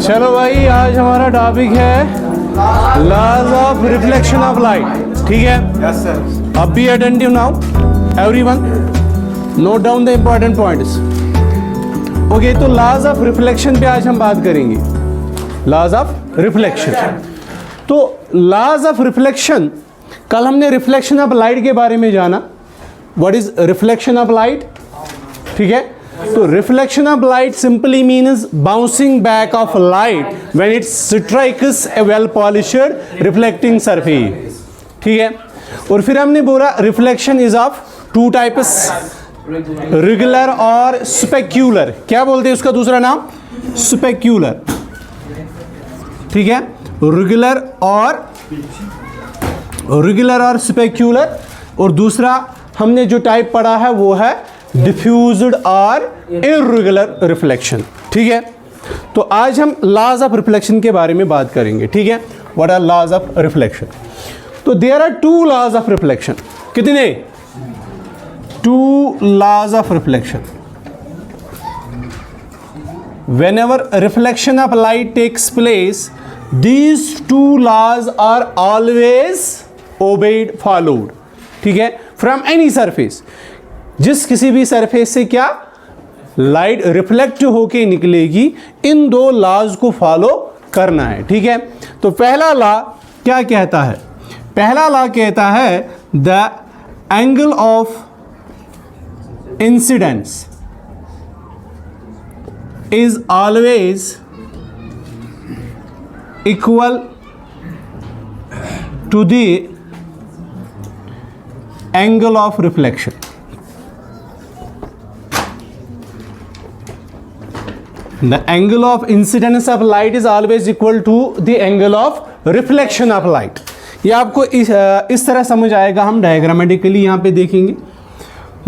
चलो भाई, आज हमारा टॉपिक है laws of reflection of light. ठीक है, यस सर। अब be attentive now everyone, note down the important points. Okay, तो लॉज ऑफ रिफ्लेक्शन पे आज हम बात करेंगे। लॉज ऑफ रिफ्लेक्शन, तो लॉज ऑफ रिफ्लेक्शन, कल हमने रिफ्लेक्शन ऑफ लाइट के बारे में जाना। What is reflection of light? ठीक है, तो reflection of light simply means bouncing back of light when it strikes A well polished reflecting surface. ठीक है, और फिर हमने बोला reflection is of two types, regular और स्पेक्यूलर। क्या बोलते हैं उसका दूसरा नाम? स्पेक्यूलर। ठीक है, रेगुलर और स्पेक्यूलर। और दूसरा हमने जो टाइप पढ़ा है वो है डिफ्यूज्ड और इर्रेगुलर रिफ्लेक्शन। ठीक है, तो आज हम लॉज ऑफ रिफ्लेक्शन के बारे में बात करेंगे। ठीक है, what are laws of reflection? तो there are two laws of reflection. कितने? Two laws of reflection. whenever reflection of light takes place, these two laws are always obeyed, followed. ठीक है, from any surface, जिस किसी भी surface से क्या light reflect होके निकलेगी, इन दो लॉज को फॉलो करना है। ठीक है, तो पहला लॉ क्या कहता है? पहला लॉ कहता है the angle of incidence is always equal to the angle of reflection. The angle of incidence of light is always equal to the angle of reflection of light. ये आपको इस तरह समझ आएगा, हम डायग्रामेटिकली यहाँ पे देखेंगे।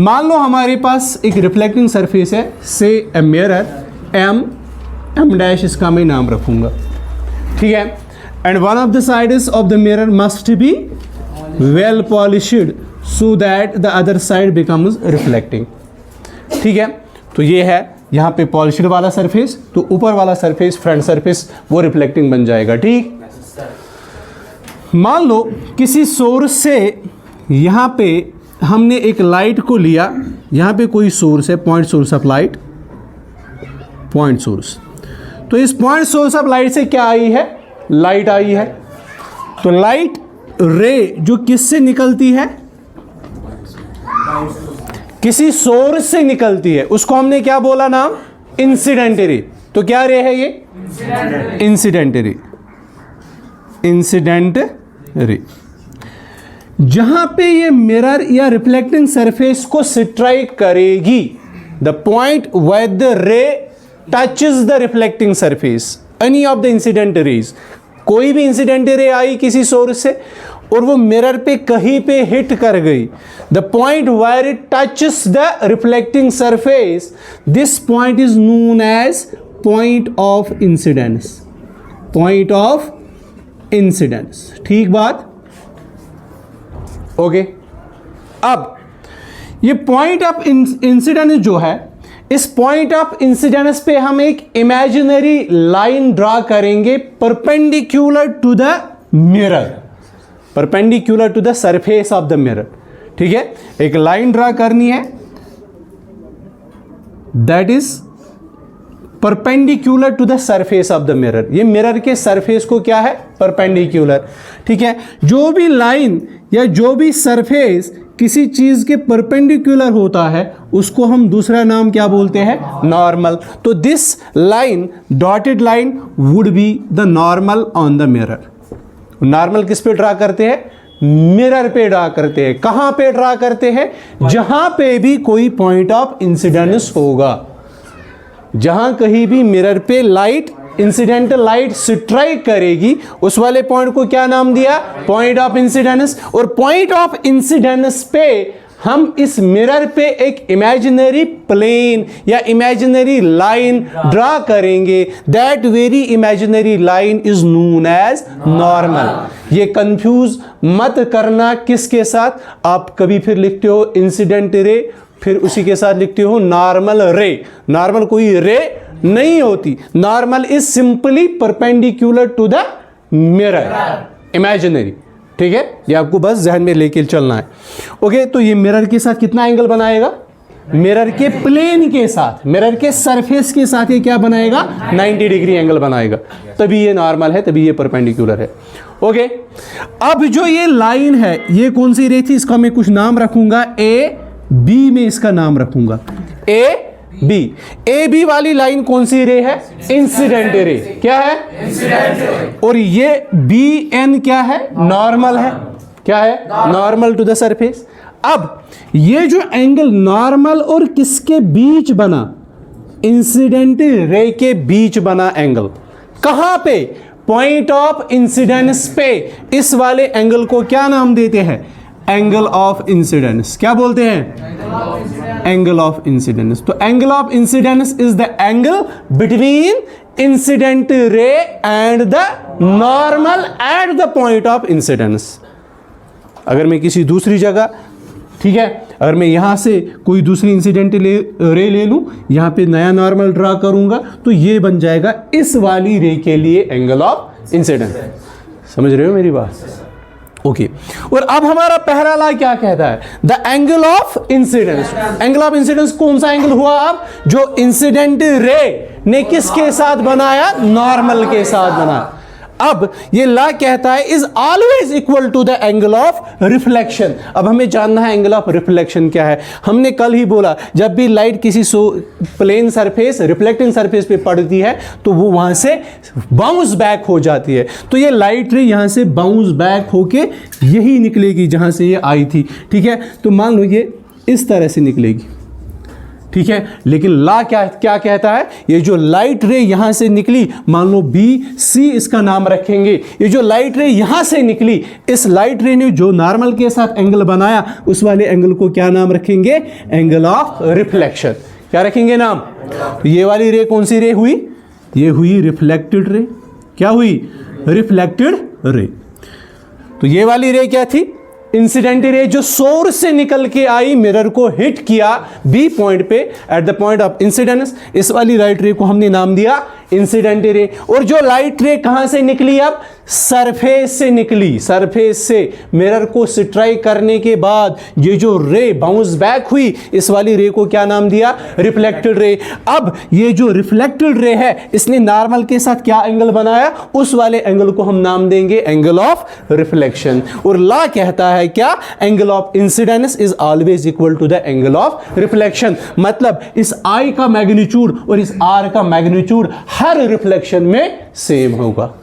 मान लो हमारे पास एक रिफ्लेक्टिंग सरफेस है, से ए मिरर एम डैश, इसका मैं नाम रखूंगा। ठीक है, and one of the sides of the mirror must be well polished so that the other side becomes reflecting. ठीक है, तो ये है यहाँ पे पॉलिश्ड वाला सरफेस, तो ऊपर वाला सरफेस, फ्रंट सरफेस, वो रिफ्लेक्टिंग बन जाएगा। ठीक, मान लो किसी सोर्स से यहाँ पे हमने एक लाइट को लिया, यहाँ पे कोई सोर्स है, point source of light, point source. तो इस पॉइंट सोर्स ऑफ लाइट से क्या आई है? लाइट आई है। तो लाइट रे जो किससे निकलती है? किसी सोर्स से निकलती है, उसको हमने क्या बोला नाम? Incident ray. तो क्या रे है ये? Incident ray. Incident ray. जहां पे ये मिरर या रिफ्लेक्टिंग सरफेस को स्ट्राइक करेगी, the point where the ray touches the reflecting surface, any of the incident rays, कोई भी इंसिडेंट रे आई किसी सोर्स से और वो मिरर पे कहीं पे हिट कर गई, the point where it touches the reflecting surface, this point is known as point of incidence. Point of incidence. ठीक बात? ओके, अब ये पॉइंट ऑफ इंसिडेंस जो है, इस पॉइंट ऑफ इंसिडेंस पे हम एक इमेजिनरी लाइन ड्रा करेंगे perpendicular to the mirror, perpendicular to the surface of the mirror. ठीक है, एक लाइन ड्रा करनी है that is perpendicular to the surface of the mirror. ये मिरर के सरफेस को क्या है? परपेंडिकुलर। ठीक है, जो भी लाइन या जो भी सरफेस किसी चीज के परपेंडिकुलर होता है, उसको हम दूसरा नाम क्या बोलते हैं? नॉर्मल। तो this line, dotted line, would be the normal on the mirror. Normal किस पे ड्रा करते हैं? मिरर पे ड्रा करते हैं। कहां पे ड्रा करते हैं? जहां पे भी कोई पॉइंट ऑफ इंसिडेंस होगा, जहां कहीं भी मिरर पे लाइट, इंसिडेंटल लाइट स्ट्राइक करेगी, उस वाले पॉइंट को क्या नाम दिया? Point of incidence. और पॉइंट ऑफ इंसिडेंस पे हम इस मिरर पे एक इमेजिनरी प्लेन या इमेजिनरी लाइन ड्रा करेंगे, that very imaginary line is known as normal. ये कंफ्यूज मत करना किसके साथ। आप कभी फिर लिखते हो इंसिडेंट रे, फिर उसी के साथ लिखते हो नॉर्मल रे। नॉर्मल कोई रे नहीं होती। Normal is simply perpendicular to the mirror, imaginary. ठीक है, ये आपको बस ध्यान में लेके चलना है। ओके, तो ये मिरर के साथ कितना एंगल बनाएगा? मिरर के प्लेन के साथ, मिरर के सरफेस के साथ ये क्या बनाएगा? 90 डिग्री एंगल बनाएगा। तभी ये नॉर्मल है, तभी ये परपेंडिकुलर है। ओके, अब जो ये लाइन है ये कौन सी रे थी? इसका मैं कुछ नाम रखूंगा, ए बी में इसका नाम रखूंगा, ए बी। ए बी वाली लाइन कौन सी रे है? Incident ray. क्या है? Incident ray. और ये बी एन क्या है? नॉर्मल है। क्या है? Normal to the surface. अब ये जो एंगल नॉर्मल और किसके बीच बना? इंसिडेंट रे के बीच बना एंगल। कहां पे? पॉइंट ऑफ इंसिडेंस पे। इस वाले एंगल को क्या नाम देते हैं? Angle of incidence. क्या बोलते हैं? Angle of incidence. तो angle of incidence is the angle between incident ray and the normal at the point of incidence. अगर मैं किसी दूसरी जगह, ठीक है, अगर मैं यहां से कोई दूसरी इंसिडेंट रे ले लूं, यहां पे नया नॉर्मल ड्रा करूंगा, तो ये बन जाएगा इस वाली रे के लिए एंगल ऑफ इंसिडेंस। समझ रहे हो मेरी बात? ओके, और अब हमारा पहला लॉ क्या कहता है? The angle of incidence. Angle of incidence कौन सा एंगल हुआ? अब जो इंसिडेंट रे ने किसके साथ बनाया? नॉर्मल के साथ बनाया। अब ये लॉ कहता है is always equal to the angle of reflection. अब हमें जानना है एंगल ऑफ रिफ्लेक्शन क्या है। हमने कल ही बोला जब भी लाइट किसी प्लेन सरफेस, रिफ्लेक्टिंग सरफेस पे पड़ती है तो वो वहां से बाउंस बैक हो जाती है। तो ये लाइट रे यहां से बाउंस बैक होके यही निकलेगी जहां से ये आई थी। ठीक है, तो मान लो ये इस तरह से निकलेगी। ठीक है, लेकिन लॉ क्या कहता है? ये जो लाइट रे यहां से निकली, मान लो बी सी इसका नाम रखेंगे, ये जो लाइट रे यहां से निकली, इस लाइट रे ने जो नॉर्मल के साथ एंगल बनाया, उस वाले एंगल को क्या नाम रखेंगे? Angle of reflection. क्या रखेंगे नाम? ये वाली रे कौन सी रे हुई? ये हुई रिफ्लेक्टेड रे। क्या हुई? Reflected ray. तो ये वाली रे क्या थी? इंसिडेंट रे, जो सोर्स से निकल के आई, मिरर को हिट किया बी पॉइंट पे eight the point of incidence. इस वाली लाइट रे को हमने नाम दिया इंसिडेंट रे। और जो लाइट रे कहां से निकली? अब सरफेस से निकली। सरफेस से मिरर को स्ट्राइक करने के बाद ये जो रे बाउंस बैक हुई, इस वाली रे को क्या नाम दिया? Reflected ray. अब ये जो रिफ्लेक्टेड रे है, इसने नॉर्मल के साथ क्या एंगल बनाया? उस वाले एंगल को हम नाम देंगे एंगल ऑफ रिफ्लेक्शन। और लॉ कहता है क्या? Angle of incidence is always equal to the angle of reflection. मतलब इस आई का मैग्नीट्यूड और इस आर का मैग्नीट्यूड हर रिफ्लेक्शन में सेम होगा।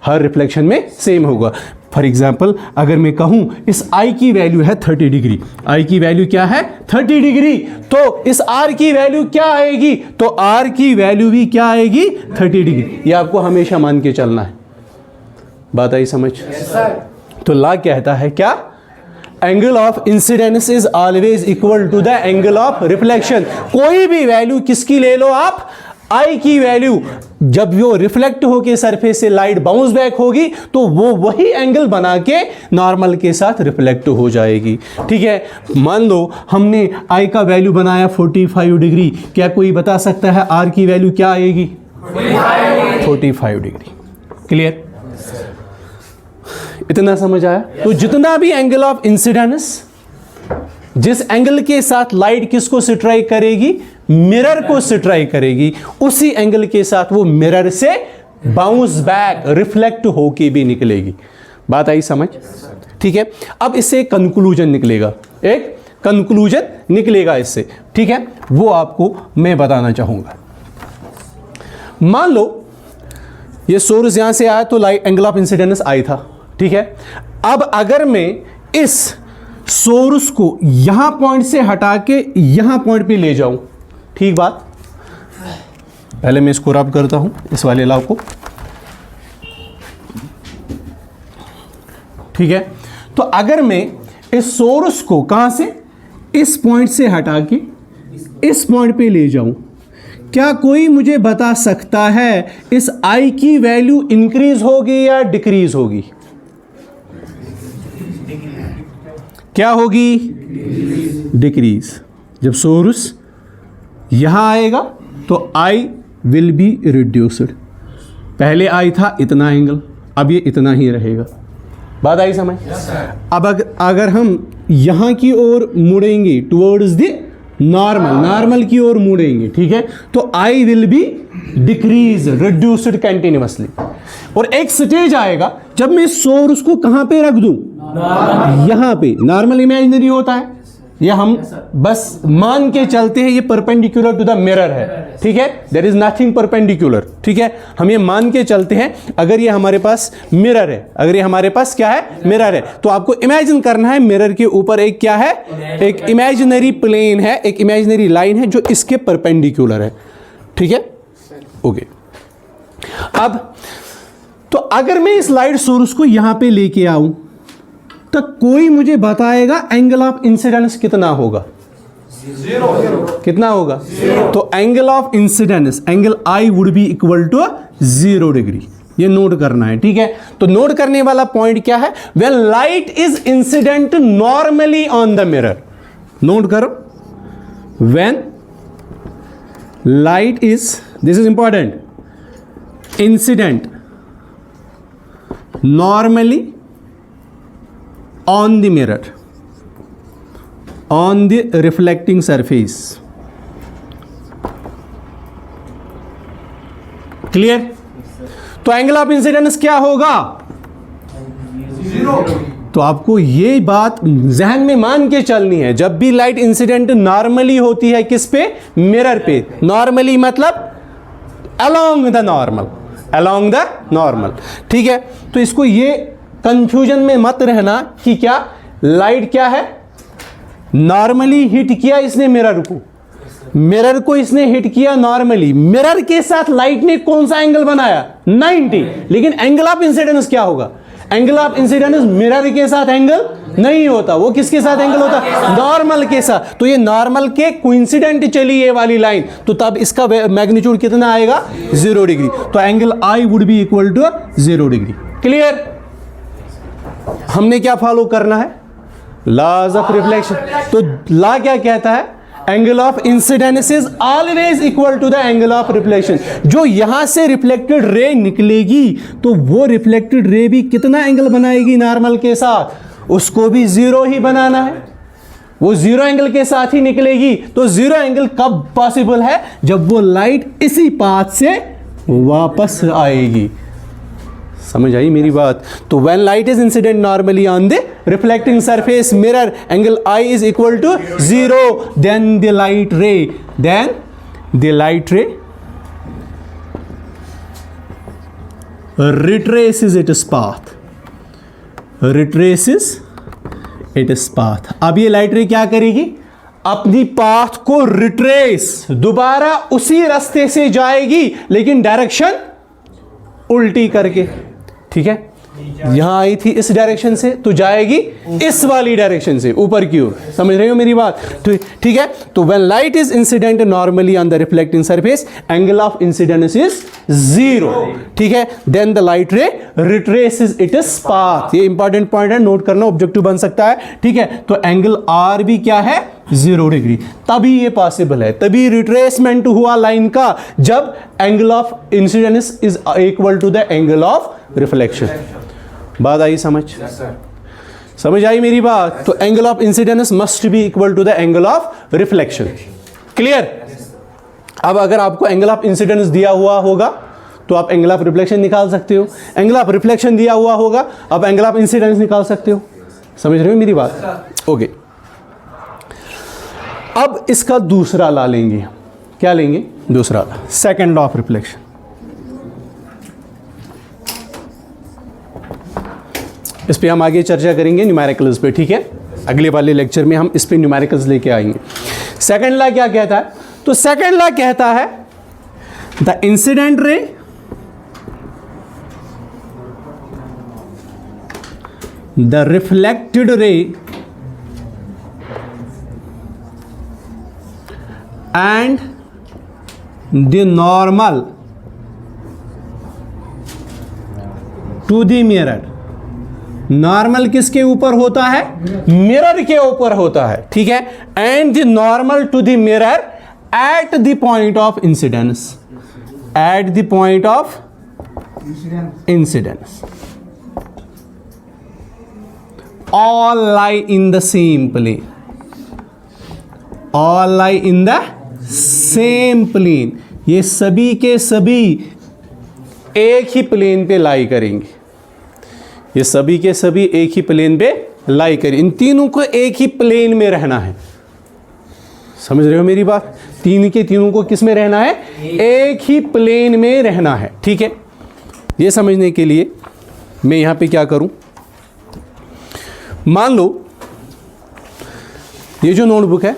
हर रिफ्लेक्शन में सेम होगा। फॉर एग्जाम्पल, अगर मैं कहूं इस I की वैल्यू है 30 डिग्री, I की वैल्यू क्या है? 30 डिग्री, तो इस R की वैल्यू क्या आएगी? तो R की वैल्यू भी क्या आएगी? 30 डिग्री। ये आपको हमेशा मान के चलना है। बात आई समझ? तो लॉ कहता है क्या? Angle of incidence is always equal to the angle of reflection. कोई भी वैल्यू किसकी ले लो आप, आई की वैल्यू, जब वो रिफ्लेक्ट होके सरफेस से लाइट बाउंस बैक होगी तो वो वही एंगल बना के नॉर्मल के साथ रिफ्लेक्ट हो जाएगी। ठीक है, मान लो हमने आई का वैल्यू बनाया 45 डिग्री, क्या कोई बता सकता है आर की वैल्यू क्या आएगी? 45 डिग्री। क्लियर? इतना समझ आया? तो जितना भी एंगल ऑफ इंसिडेंस, जिस एंगल के साथ लाइट किसको स्ट्राइक करेगी? मिरर को स्ट्राइक करेगी, उसी एंगल के साथ वो मिरर से बाउंस बैक, रिफ्लेक्ट होके भी निकलेगी। बात आई समझ? ठीक है, अब इससे एक कंक्लूजन निकलेगा, एक कंक्लूजन निकलेगा इससे। ठीक है, वो आपको मैं बताना चाहूंगा। मान लो ये सोर्स यहां से आया तो लाइट एंगल ऑफ इंसिडेंस आई था। ठीक है, अब अगर मैं इस सोर्स को यहां पॉइंट से हटा के यहां पॉइंट पे ले जाऊं, ठीक बात? पहले मैं इसको रब करता हूं, इस वाले लॉ को। ठीक है, तो अगर मैं इस सोर्स को कहां से, इस पॉइंट से हटा के इस पॉइंट पे ले जाऊं, क्या कोई मुझे बता सकता है इस आई की वैल्यू इंक्रीज होगी या डिक्रीज होगी? क्या होगी? डिक्रीज। जब सोर्स यहां आएगा तो आई विल बी रिड्यूस्ड। पहले आई था इतना एंगल, अब ये इतना ही रहेगा। बात आई समझ? अब अगर हम यहाँ की ओर मुड़ेंगे टुवर्ड्स द नॉर्मल की ओर मुड़ेंगे, ठीक है, तो I will be decrease, reduced continuously. और एक स्टेज आएगा जब मैं सोर्स को कहां पे रख दूं, यहां पे। नॉर्मल इमेजिनरी होता है, ये हम बस मान के चलते हैं ये परपेंडिकुलर टू द मिरर है, ठीक है, देयर इज नथिंग परपेंडिकुलर, ठीक है, हम ये मान के चलते हैं। अगर ये हमारे पास मिरर है, अगर ये हमारे पास क्या है, मिरर है, तो आपको इमेजिन करना है मिरर के ऊपर एक क्या है, एक इमेजिनरी प्लेन है, एक इमेजिनरी लाइन है जो इसके परपेंडिकुलर है, ठीक है, ओके। अब तो अगर मैं इस लाइट सोर्स को यहां पे लेके आऊं तो कोई मुझे बताएगा एंगल ऑफ इंसिडेंस कितना होगा, कितना होगा? तो angle of incidence, angle I would be equal to 0 degree. ये नोट करना है, ठीक है। तो नोट करने वाला पॉइंट क्या है, when light is incident normally on the mirror. Note करो, when light is, this is important, incident normally on the mirror, on the reflecting surface, clear? तो एंगल ऑफ इंसिडेंस क्या होगा, 0। तो आपको ये बात जहन में मान के चलनी है, जब भी लाइट इंसिडेंट नॉर्मली होती है किस पे, मिरर पे। नॉर्मली मतलब along the normal, along the normal, ठीक है। तो इसको ये कंफ्यूजन में मत रहना कि क्या लाइट क्या है, नॉर्मली हिट किया इसने मिरर को इसने हिट किया नॉर्मली, मिरर के साथ लाइट ने कौन सा एंगल बनाया, 90, लेकिन एंगल ऑफ इंसिडेंस क्या होगा, एंगल ऑफ इंसिडेंस मिरर के साथ एंगल नहीं होता, वो किसके साथ एंगल होता, नॉर्मल के साथ। तो ये नॉर्मल के कोइंसिडेंट चली ये वाली लाइन, तो तब इसका मैग्नीट्यूड कितना आएगा, 0 डिग्री। तो angle I would be equal to 0 degree. Clear? हमने क्या फॉलो करना है, लॉज ऑफ रिफ्लेक्शन। तो लॉ क्या कहता है, angle of incidence is always equal to the angle of reflection. जो यहां से रिफ्लेक्टेड रे निकलेगी तो वो रिफ्लेक्टेड रे भी कितना एंगल बनाएगी नॉर्मल के साथ, उसको भी 0 ही बनाना है, वो 0 एंगल के साथ ही निकलेगी। तो 0 एंगल कब पॉसिबल है, जब वो लाइट इसी पाथ से वापस आएगी। समझ आई मेरी बात? तो when light is incident normally on the reflecting surface mirror, angle i is equal to 0, then the light ray retraces its path, अब ये लाइट रे क्या करेगी, अपनी पाथ को रिट्रेस, दोबारा उसी रास्ते से जाएगी लेकिन डायरेक्शन उल्टी करके, ठीक है। यहां आई थी इस डायरेक्शन से तो जाएगी इस वाली डायरेक्शन से ऊपर की ओर। समझ रहे हो मेरी बात? तो ठीक है। तो when light is incident normally on the reflecting surface, angle of incidence is 0, ठीक है। Then the light ray retraces its path. ये इंपॉर्टेंट पॉइंट है, नोट करना, ऑब्जेक्टिव बन सकता है, ठीक है। तो एंगल आर भी क्या है, 0 डिग्री। तभी ये पॉसिबल है, तभी रिट्रेसमेंट हुआ लाइन का जब angle of incidence is equal to the angle of reflection. बात आई समझ? समझ आई मेरी बात? तो angle of incidence must be equal to the angle of reflection. Clear? अब अगर आपको एंगल ऑफ इंसिडेंस दिया हुआ होगा तो आप एंगल ऑफ रिफ्लेक्शन निकाल सकते हो, एंगल ऑफ रिफ्लेक्शन दिया हुआ होगा आप एंगल ऑफ इंसिडेंस निकाल सकते हो। समझ रहे हो मेरी बात? ओके। अब इसका दूसरा लॉ लेंगे। क्या लेंगे? दूसरा law, second law of reflection. इस पे हम आगे चर्चा करेंगे न्यूमेरिकल्स पे, ठीक है। अगले वाले लेक्चर में हम इस पे न्यूमेरिकल्स लेके आएंगे। सेकंड लॉ क्या कहता है? तो सेकंड लॉ कहता है the incident ray the reflected ray and the normal to the mirror. Normal किसके ऊपर होता है? मिरर के ऊपर होता है, ठीक है। And the normal to the mirror at the point of incidence. at the point of incidence. All lie in the same plane. All lie in the same plane. ये सभी के सभी एक ही प्लेन पे लाई करेंगे. ये सभी के सभी एक ही प्लेन पे लाई करेंगे. इन तीनों को एक ही प्लेन में रहना है. समझ रहे हो मेरी बात? तीन के तीनों को किस में रहना है? एक ही प्लेन में रहना है. ठीक है, ये समझने के लिए मैं यहां पे क्या करूं, मान लो ये जो नोटबुक है,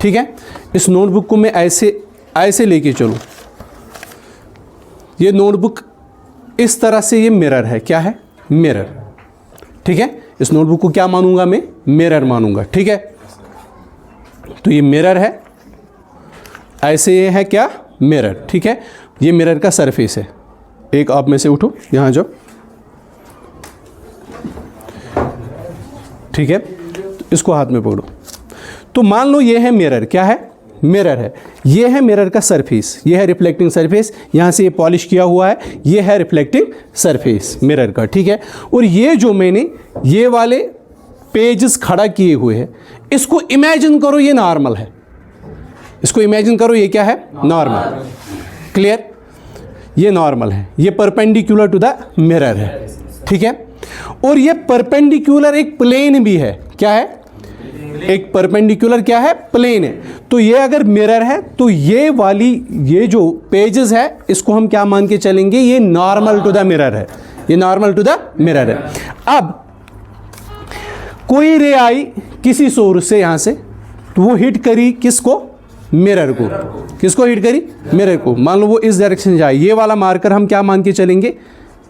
ठीक है, इस नोटबुक को मैं ऐसे लेके चलूं. ये नोटबुक इस तरह से, ये मिरर है. क्या है? मिरर. ठीक है, इस नोटबुक को क्या मानूंगा मैं? मिरर मानूंगा. ठीक है, तो ये मिरर है, ऐसे ये है क्या? मिरर. ठीक है, ये मिरर का सरफेस है. एक आप में से उठो, यहां जाओ. ठीक है, तो इसको हाथ में पकड़ो. तो मान लो ये है मिरर. क्या है? मिरर है. ये है मिरर का सरफेस, ये है रिफ्लेक्टिंग सरफेस. यहां से ये पॉलिश किया हुआ है, ये है रिफ्लेक्टिंग सरफेस मिरर का. ठीक है, और ये जो मैंने ये वाले पेजेस खड़ा किए हुए हैं, इसको इमेजिन करो ये नॉर्मल है. इसको इमेजिन करो ये क्या है? नॉर्मल. क्लियर? ये नॉर्मल है, ये परपेंडिकुलर टू द मिरर है. ठीक है, और ये परपेंडिकुलर एक प्लेन भी है. क्या है? एक परपेंडिकुलर क्या है? प्लेन है. तो ये अगर मिरर है तो ये वाली, ये जो पेजेस है, इसको हम क्या मान के चलेंगे? ये नॉर्मल टू द मिरर है. ये नॉर्मल टू द मिरर है. अब कोई रे आई किसी सोर्स से यहां से, तो वो हिट करी किसको? मिरर को. किसको हिट करी? मिरर को. मान लो वो इस डायरेक्शन जाए, ये वाला मार्कर हम क्या मान के चलेंगे?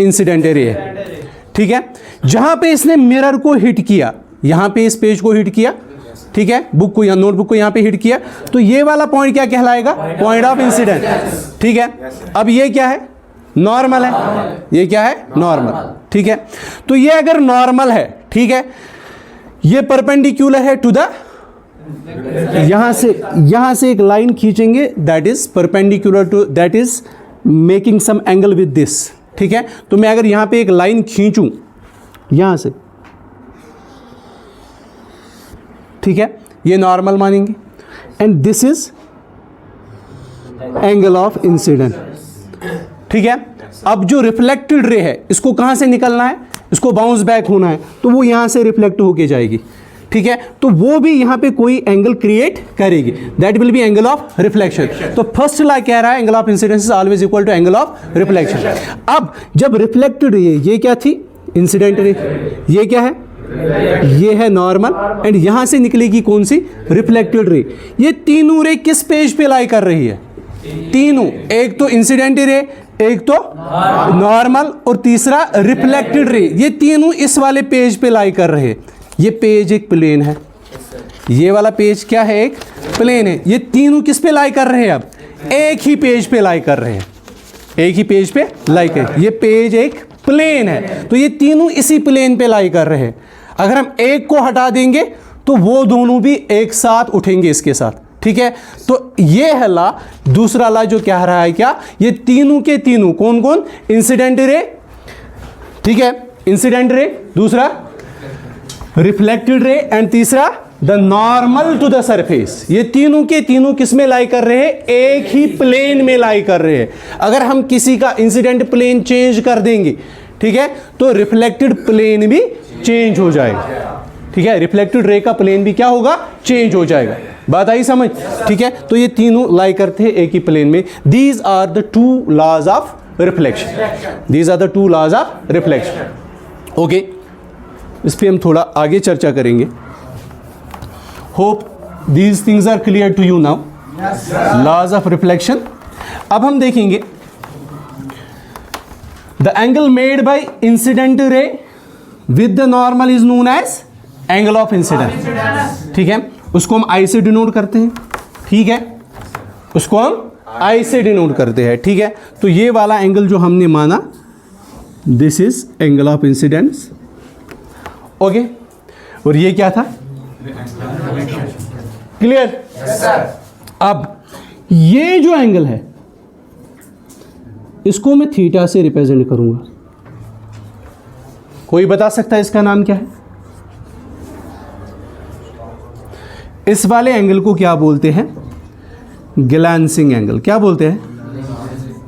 इंसिडेंट रे है. ठीक है, जहां पे इसने मिरर को हिट किया, यहां पे इस पेज को हिट किया, ठीक है, बुक को या नोटबुक को यहां पे हिट किया, तो ये वाला पॉइंट क्या कहलाएगा? Point of incident. ठीक है, अब ये क्या है? नॉर्मल है. ये क्या है? नॉर्मल. ठीक है, तो ये अगर नॉर्मल है, ठीक है, ये परपेंडिकुलर है टू द, यहां से एक लाइन खींचेंगे, that is perpendicular to, that is making some angle with this. ठीक है, तो मैं अगर यहां पे एक लाइन खींचूं यहां से, ठीक है, ये नॉर्मल मानेंगे. And this is angle of incident. ठीक है, अब जो रिफ्लेक्टेड रे है, इसको कहां से निकलना है? इसको बाउंस बैक होना है, तो वो यहां से रिफ्लेक्ट होके जाएगी. ठीक है, तो वो भी यहां पे कोई एंगल क्रिएट करेगी, that will be angle of reflection. तो फर्स्ट लॉ कह रहा है angle of incidence is always equal to angle of reflection. अब जब रिफ्लेक्टेड रे, ये क्या थी? Incident ray. ये क्या है? ये है नॉर्मल. एंड यहां से निकलेगी कौन सी? Reflected ray. ये तीनों रे किस पेज पे लाई कर रही है? तीनों. एक तो इंसिडेंट रे, एक तो नॉर्मल, और तीसरा रिफ्लेक्टेड रे. ये तीनों इस वाले पेज पे लाई कर रहे हैं. ये पेज एक प्लेन है, ये वाला पेज क्या है? एक प्लेन है. ये तीनों किस पे लाई कर रहे हैं? अब एक ही पेज पे लाई कर रहे हैं. एक ही पेज पे लाई कर, ये पेज एक प्लेन है, तो ये तीनों इसी प्लेन पे लाई कर रहे हैं. अगर हम एक को हटा देंगे तो वो दोनों भी एक साथ उठेंगे इसके साथ. ठीक है, तो ये है ला. दूसरा ला जो कह रहा है क्या? ये तीनों के तीनों कौन कौन? इंसिडेंट रे, ठीक है, इंसिडेंट रे, दूसरा रिफ्लेक्टेड रे, एंड तीसरा the normal to the surface. ये तीनों के तीनों किस में लाई कर रहे हैं? एक ही प्लेन में लाई कर रहे हैं. अगर हम किसी का इंसिडेंट प्लेन चेंज कर देंगे, ठीक है, तो रिफ्लेक्टेड प्लेन भी चेंज हो जाएगा. ठीक है, रिफ्लेक्टेड रे का प्लेन भी क्या होगा? चेंज हो जाएगा. बात आई समझ? ठीक है, तो ये तीनों लाई करते हैं एक ही प्लेन में. These are the two laws of reflection. These are the two laws of reflection. Okay, इस पर हम थोड़ा आगे चर्चा करेंगे. Hope these things are clear to you now. Laws of reflection. अब हम देखेंगे the angle made by incident ray with the normal is known as angle of incidence. ठीक है, उसको हम आई से डिनोट करते हैं. ठीक है, उसको हम आई से डिनोट करते हैं. ठीक है, तो ये वाला एंगल जो हमने माना, this is angle of incidence. Okay, और ये क्या था? क्लियर? अब ये जो एंगल है, इसको मैं थीटा से रिप्रेजेंट करूंगा। कोई बता सकता है इसका नाम क्या है? इस वाले एंगल को क्या बोलते हैं? Glancing angle. क्या बोलते हैं?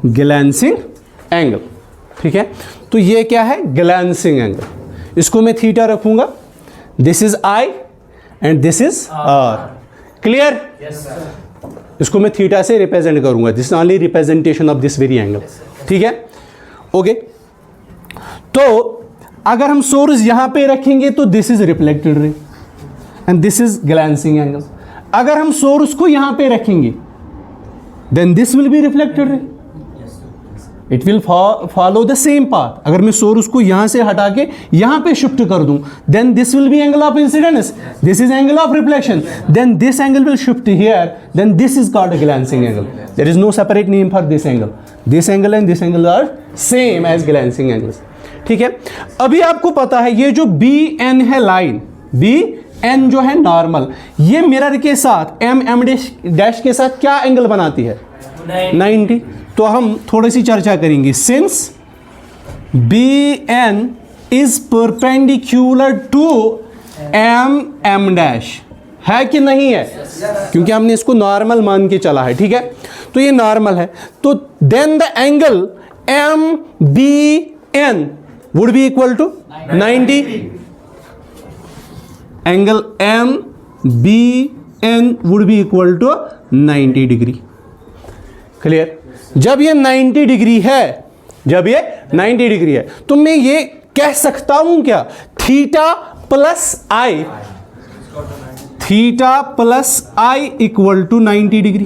Glancing angle. ठीक है, तो ये क्या है? Glancing angle. इसको मैं थीटा रखूंगा। This is I and this is R. Clear? इसको मैं थीटा से रिप्रेजेंट करूंगा। This is only representation of this very angle. ठीक है, ओके। तो अगर हम सोर्स यहां पे रखेंगे तो this is reflected ray and this is glancing angle. अगर हम सोर्स को यहां पे रखेंगे then this will be reflected ray, it will follow the same path. अगर मैं सोर्स को यहां से हटा के यहां पे शिफ्ट कर दूं then this will be angle of incidence, this is angle of reflection, then this angle will shift here, then this is called glancing angle. There is no separate name for this angle. This angle and this angle are same as glancing angles. ठीक है, अभी आपको पता है ये जो B N है line, B N जो है नॉर्मल, ये मिरर के साथ एम डैश के साथ क्या एंगल बनाती है? 90। तो हम थोड़ी सी चर्चा करेंगे। Since B N is perpendicular to M dash, है कि नहीं है? क्योंकि हमने इसको नॉर्मल मान के चला है। ठीक है, तो ये नॉर्मल है, तो then the angle M B N would be equal to 90। Angle M B N would be equal to 90 degree. Clear? जब ये 90 डिग्री है, जब ये 90 डिग्री है तो मैं ये कह सकता हूं क्या? Theta plus I, theta plus I equal to 90 degree.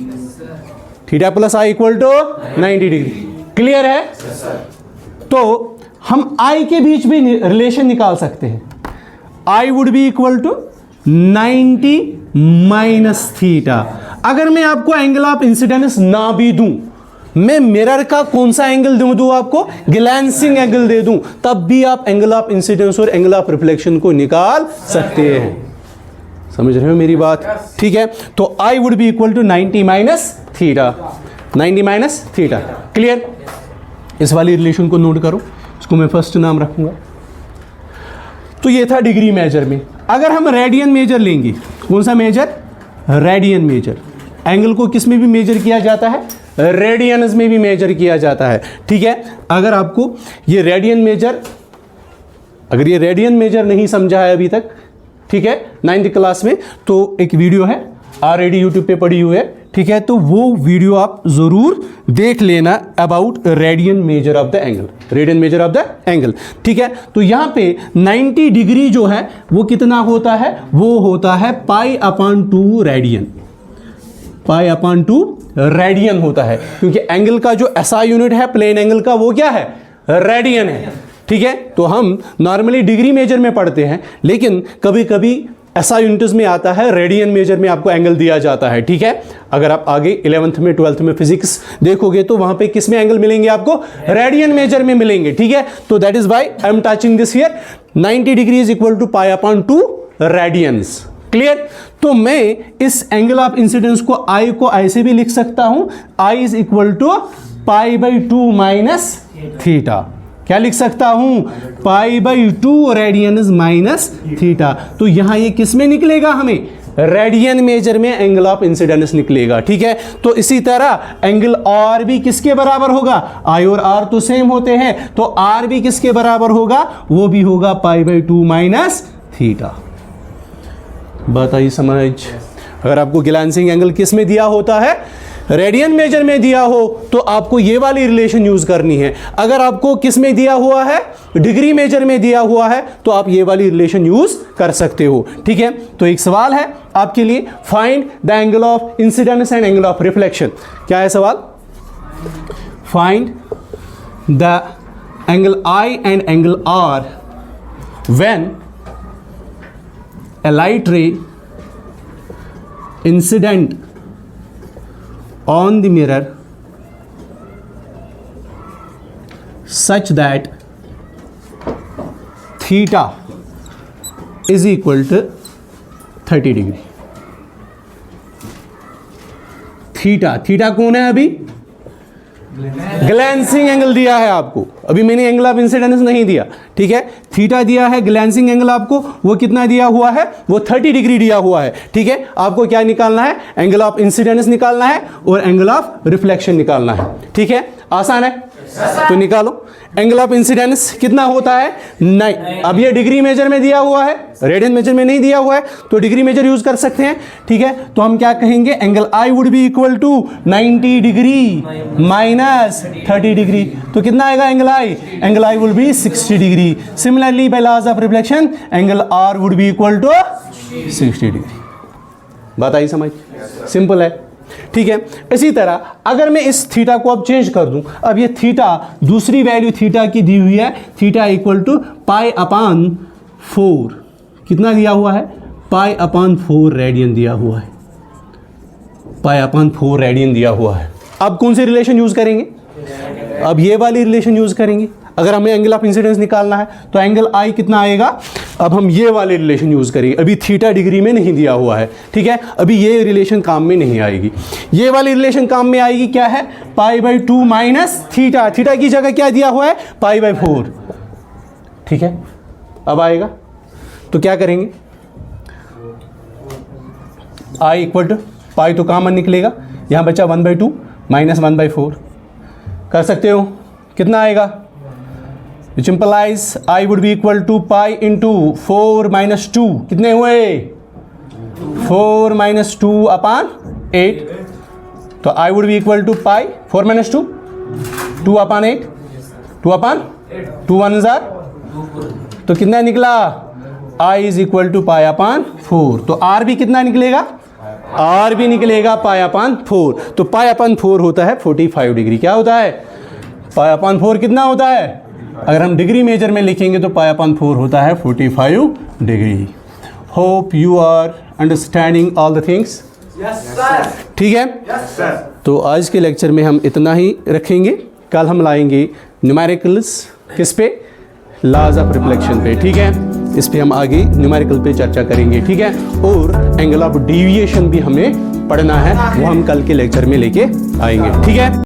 Theta plus I equal to 90 degree. Clear है? तो हम आई के बीच भी रिलेशन निकाल सकते हैं। I would be equal to 90 minus theta. अगर मैं आपको एंगल ऑफ इंसिडेंस ना भी दूं, मैं मिरर का कौन सा एंगल दूं आपको? ग्लैंसिंग एंगल दे दूं, तब भी आप एंगल ऑफ इंसिडेंस और एंगल ऑफ रिफ्लेक्शन को निकाल सकते हैं। समझ रहे हो मेरी बात? ठीक है, तो I would be equal to 90 minus theta, 90 minus theta. Clear? इस वाली रिलेशन को नोट करो, इसको मैं फर्स्ट नाम रखूंगा। तो ये था डिग्री मेजर में। अगर हम रेडियन मेजर लेंगे, कौन सा मेजर? Radian major. एंगल को किस में भी मेजर किया जाता है? रेडियंस में भी मेजर किया जाता है। ठीक है, अगर आपको ये रेडियन मेजर, अगर ये रेडियन मेजर नहीं समझा है अभी तक, ठीक है, 9th क्लास में, तो एक वीडियो है ऑलरेडी यूट्यूब पे पड़ी हुई है। ठीक है, तो वो वीडियो आप जरूर देख लेना about radian measure of the angle, radian measure of the angle. ठीक है, तो यहां पे 90 डिग्री जो है वो कितना होता है? वो होता है π/2 रेडियन, π/2 रेडियन होता है, क्योंकि एंगल का जो एसआई यूनिट है प्लेन एंगल का वो क्या है? रेडियन है। ठीक है, तो हम नॉर्मली डिग्री मेजर में पढ़ते हैं, लेकिन कभी कभी ऐसा यूनिट्स में आता है रेडियन मेजर में आपको एंगल दिया जाता है। ठीक है, अगर आप आगे 11th में 12th में फिजिक्स देखोगे तो वहां पे किस में एंगल मिलेंगे आपको? रेडियन मेजर में मिलेंगे। ठीक है, तो that is why I am touching this here. 90 degree is equal to π/2 radians. Clear? तो मैं इस एंगल ऑफ इंसिडेंस को आई को ऐसे भी लिख सकता हूं, I is equal to π/2 minus theta. क्या लिख सकता हूं? π/2 रेडियन माइनस थीटा। तो यहां ये किस में निकलेगा? हमें रेडियन मेजर में एंगल ऑफ इंसिडेंस निकलेगा। ठीक है, तो इसी तरह एंगल आर भी किसके बराबर होगा? आई और आर तो सेम होते हैं, तो आर भी किसके बराबर होगा? वो भी होगा π/2 माइनस थीटा। बात आई समझ? अगर आपको ग्लैंसिंग एंगल किस में दिया होता है? रेडियन मेजर में दिया हो तो आपको ये वाली रिलेशन यूज करनी है। अगर आपको किस में दिया हुआ है? डिग्री मेजर में दिया हुआ है, तो आप ये वाली रिलेशन यूज कर सकते हो। ठीक है, तो एक सवाल है आपके लिए, find the angle of incidence and angle of reflection. क्या है सवाल? Find the angle I and angle R when a light ray incident on the mirror such that theta is equal to 30 degree. Theta कौन है? अभी glancing angle दिया है आपको, अभी मैंने एंगल ऑफ इंसिडेंस नहीं दिया, ठीक है। थीटा दिया है, ग्लैंसिंग एंगल आपको वो कितना दिया हुआ है, वो 30 डिग्री दिया हुआ है, ठीक है। आपको क्या निकालना है, एंगल ऑफ इंसिडेंस निकालना है और एंगल ऑफ रिफ्लेक्शन निकालना है, ठीक है। आसान है, तो निकालो। एंगल ऑफ इंसिडेंस कितना होता है, 9। अब ये डिग्री मेजर में दिया हुआ है, रेडियन मेजर में नहीं दिया हुआ है, तो डिग्री मेजर यूज कर सकते हैं, ठीक है। तो हम क्या कहेंगे, angle I would be equal to 90 degree minus 30 degree, तो कितना आएगा angle I, angle I would be 60 degree. Similarly by laws of reflection angle R would be equal to 60 degree. बात आई समझ, सिंपल है, ठीक है। इसी तरह अगर मैं इस थीटा को अब चेंज कर दूं, अब ये थीटा दूसरी वैल्यू थीटा की दी हुई है, थीटा इक्वल टू पाई अपान 4, कितना दिया हुआ है, पाई अपान 4 रेडियन दिया हुआ है, पाई अपान 4 रेडियन दिया हुआ है। अब कौन से रिलेशन यूज करेंगे, अब ये वाली रिलेशन यूज करेंगे। अगर हमें एंगल ऑफ इंसिडेंस निकालना है तो एंगल आई कितना आएगा, अब हम ये वाले रिलेशन यूज करेंगे। अभी थीटा डिग्री में नहीं दिया हुआ है, ठीक है, अभी ये रिलेशन काम में नहीं आएगी, ये वाली रिलेशन काम में आएगी। क्या है, pi by 2 minus theta, theta की जगह क्या दिया हुआ है, पाई बाई 4, ठीक है। अब आएगा तो क्या करेंगे, आई इक्वल टू पाई तो कॉमन निकलेगा, यहाँ बचा 1/2 माइनस 1/4, कर सकते हो, कितना आएगा, which implies I would be equal to pi into 4 minus 2, कितने हुए, 4 minus 2 upon 8, तो I would be equal to pi 4 minus 2 2 upon 8, 2 upon 2 1 jar, तो कितना निकला, I is equal to pi upon 4, तो R भी कितना निकलेगा, R भी निकलेगा pi upon 4, तो pi upon 4 होता है 45 डिग्री। क्या होता है, pi upon 4 कितना होता है, अगर हम डिग्री मेजर में लिखेंगे तो पाई अपॉन 4 होता है 45 degree. Hope you are understanding all the things, ठीक है। तो आज के लेक्चर में हम इतना ही रखेंगे, कल हम लाएंगे न्यूमेरिकल्स किस पे, लॉज ऑफ रिफ्लेक्शन पे, ठीक है। इस पे हम आगे न्यूमेरिकल पे चर्चा करेंगे, ठीक है। और एंगल ऑफ डेविएशन भी हमें पढ़ना है, वो हम कल के लेक्चर में लेके आएंगे, ठीक है।